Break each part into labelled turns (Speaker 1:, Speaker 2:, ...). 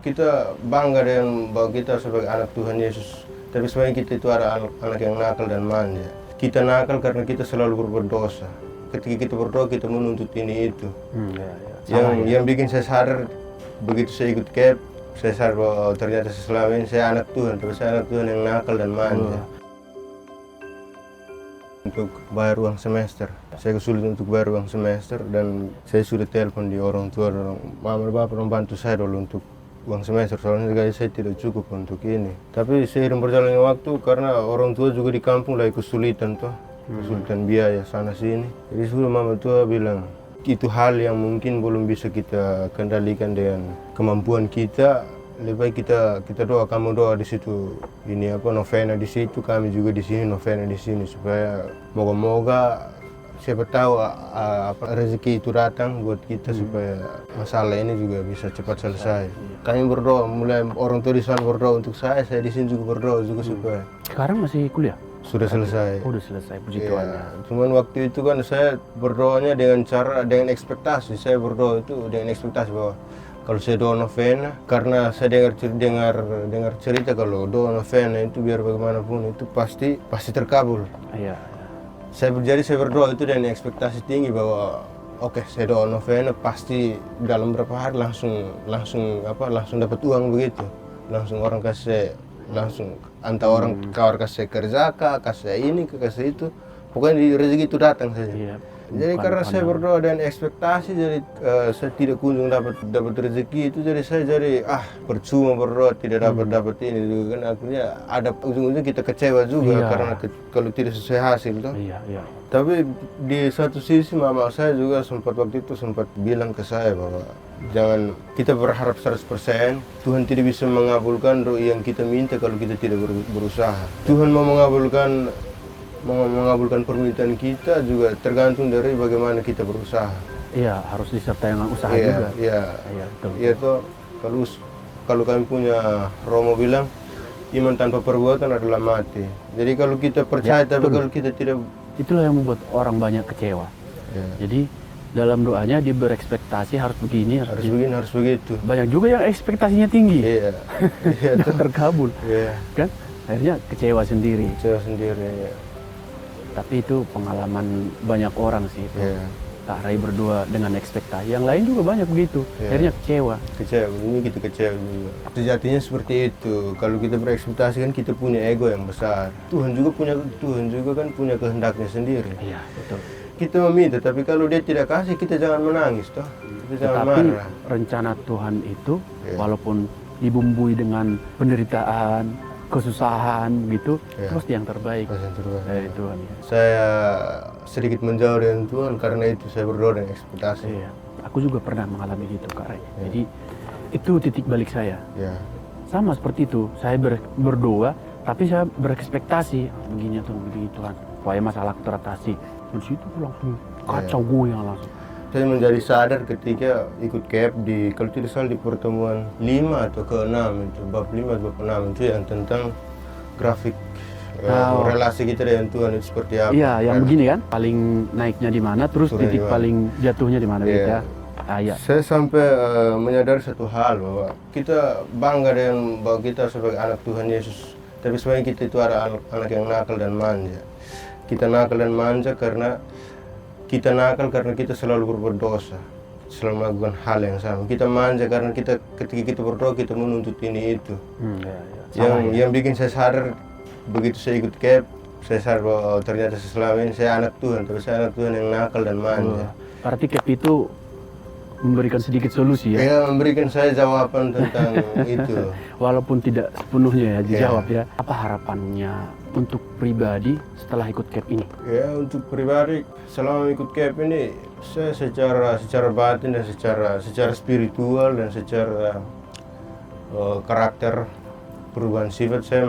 Speaker 1: Kita bangga dengan bahwa kita sebagai anak Tuhan Yesus. Tapi sebenarnya kita itu ada anak yang nakal dan manja. Kita nakal karena kita selalu berbuat dosa. Ketika kita berdoa, kita menuntut ini itu. Yang bikin saya sadar, begitu saya ikut KEP, saya sadar bahwa ternyata selama ini saya anak Tuhan, tapi saya anak Tuhan yang nakal dan manja. Untuk bayar uang semester, saya kesulitan untuk bayar uang semester dan saya sudah telepon di orang tua, mama dan bapak membantu saya dulu untuk uang semester, soalnya gaji saya tidak cukup untuk ini. Tapi seiring berjalannya waktu, karena orang tua juga di kampung lagi kesulitan kesulitan biaya sana sini. Jadi sudah mama tua bilang, itu hal yang mungkin belum bisa kita kendalikan dengan kemampuan kita. Lebih baik kita doa, kamu doa di situ, ini novena di situ, kami juga di sini novena di sini, supaya moga-moga siapa tahu rezeki itu datang buat kita supaya masalah ini juga bisa cepat selesai. Kami berdoa, mulai orang tua di sana berdoa untuk saya di sini juga berdoa juga supaya.
Speaker 2: Sekarang masih kuliah?
Speaker 1: Sudah selesai.
Speaker 2: Udah selesai, puji Tuhan.
Speaker 1: Cuman waktu itu kan saya berdoanya dengan ekspektasi. Saya berdoa itu dengan ekspektasi bahwa kalau saya doa novena, karena saya dengar cerita kalau doa novena itu biar bagaimanapun itu pasti terkabul.
Speaker 2: Iya.
Speaker 1: Saya berdoa itu dengan ekspektasi tinggi bahwa oke, saya doa novena pasti dalam berapa hari langsung dapat uang begitu. Langsung orang kasih, antara orang kawar kasih kerja kasih ini kasih itu, pokoknya rezeki itu datang saja.
Speaker 2: Iya.
Speaker 1: Jadi karena saya berdoa dengan ekspektasi, jadi saya tidak kunjung dapat rezeki itu, jadi saya percuma berdoa tidak dapat ini juga kan, akhirnya ada ujung-ujung kita kecewa juga karena kalau tidak sesuai hasil toh.
Speaker 2: Iya.
Speaker 1: Tapi di satu sisi mama saya juga waktu itu sempat bilang ke saya bahwa jangan kita berharap 100%, Tuhan tidak bisa mengabulkan doa yang kita minta kalau kita tidak berusaha. Tuhan mau mengabulkan permintaan kita juga tergantung dari bagaimana kita berusaha.
Speaker 2: Iya, harus disertai dengan usaha juga.
Speaker 1: Iya,
Speaker 2: betul.
Speaker 1: Iya toh, kalau kami punya Romo bilang, iman tanpa perbuatan adalah mati. Jadi kalau kita percaya tapi kalau kita tidak,
Speaker 2: itulah yang membuat orang banyak kecewa.
Speaker 1: Ya.
Speaker 2: Jadi dalam doanya dia berekspektasi harus begini,
Speaker 1: harus begitu.
Speaker 2: Banyak juga yang ekspektasinya tinggi.
Speaker 1: Iya.
Speaker 2: Terkabul.
Speaker 1: Iya.
Speaker 2: Kan? Akhirnya kecewa sendiri.
Speaker 1: Ya.
Speaker 2: Tapi itu pengalaman banyak orang sih itu.
Speaker 1: Yeah.
Speaker 2: Kak Ray berdua dengan ekspektasi. Yang lain juga banyak begitu. Akhirnya kecewa.
Speaker 1: Ini kita kecewa juga. Sejatinya seperti itu. Kalau kita berekspektasi kan kita punya ego yang besar. Tuhan juga kan punya kehendaknya sendiri.
Speaker 2: Iya, betul.
Speaker 1: Kita meminta, tapi kalau dia tidak kasih, kita jangan menangis toh. Kita jangan marah.
Speaker 2: Rencana Tuhan itu walaupun dibumbui dengan penderitaan, kesusahan gitu, terus yang terbaik dari Tuhan.
Speaker 1: Saya sedikit menjauh dengan Tuhan karena itu saya berdoa dengan ekspektasi.
Speaker 2: Iya, aku juga pernah mengalami gitu Kak Ray. Jadi itu titik balik saya. Sama seperti itu, saya berdoa, tapi saya berekspektasi begini Tuhan, supaya masalah teratasi. Di situ langsung kacau goyang langsung.
Speaker 1: Saya menjadi sadar ketika ikut KEP kalau tidak salah di pertemuan 5 atau ke-6 itu, bab 5 atau bab 6 itu yang tentang grafik relasi kita dengan Tuhan itu seperti apa.
Speaker 2: Iya, yang begini kan, paling naiknya di mana, terus titik paling jatuhnya di mana kita.
Speaker 1: Saya sampai menyadari satu hal bahwa kita bangga dengan bahwa kita sebagai anak Tuhan Yesus. Tapi sebenarnya kita itu ada anak yang nakal dan manja. Kita nakal dan manja karena kita selalu berbuat dosa, selalu melakukan hal yang sama. Kita manja karena ketika kita berdoa kita menuntut ini itu. Yang bikin saya sadar, begitu saya ikut KEP, saya sadar bahwa ternyata selama ini saya anak Tuhan, tapi saya anak Tuhan yang nakal dan manja.
Speaker 2: Berarti KEP itu memberikan sedikit solusi ya?
Speaker 1: Iya, memberikan saya jawaban tentang itu.
Speaker 2: Walaupun tidak sepenuhnya ya dijawab ya. Apa harapannya untuk pribadi setelah ikut KEP ini?
Speaker 1: Ya, untuk pribadi selama ikut KEP ini saya secara batin dan secara spiritual dan secara karakter perubahan sifat saya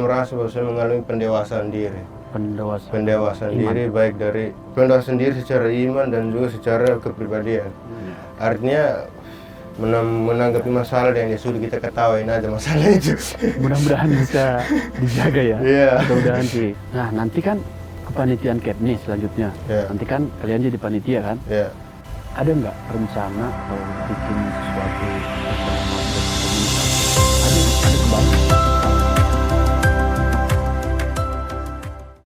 Speaker 1: merasa bahwa saya mengalami pendewasaan diri. Pendewasaan diri, baik dari pendewasaan diri secara iman dan juga secara kepribadian. Artinya menanggapi masalah yang sudah kita ketawain aja masalah itu.
Speaker 2: Mudah-mudahan bisa dijaga ya. Mudah-mudahan sih. Nah, nanti kan kepanitiaan KEP nih selanjutnya. Nanti kan kalian jadi panitia kan? Ada nggak rencana atau bikin sesuatu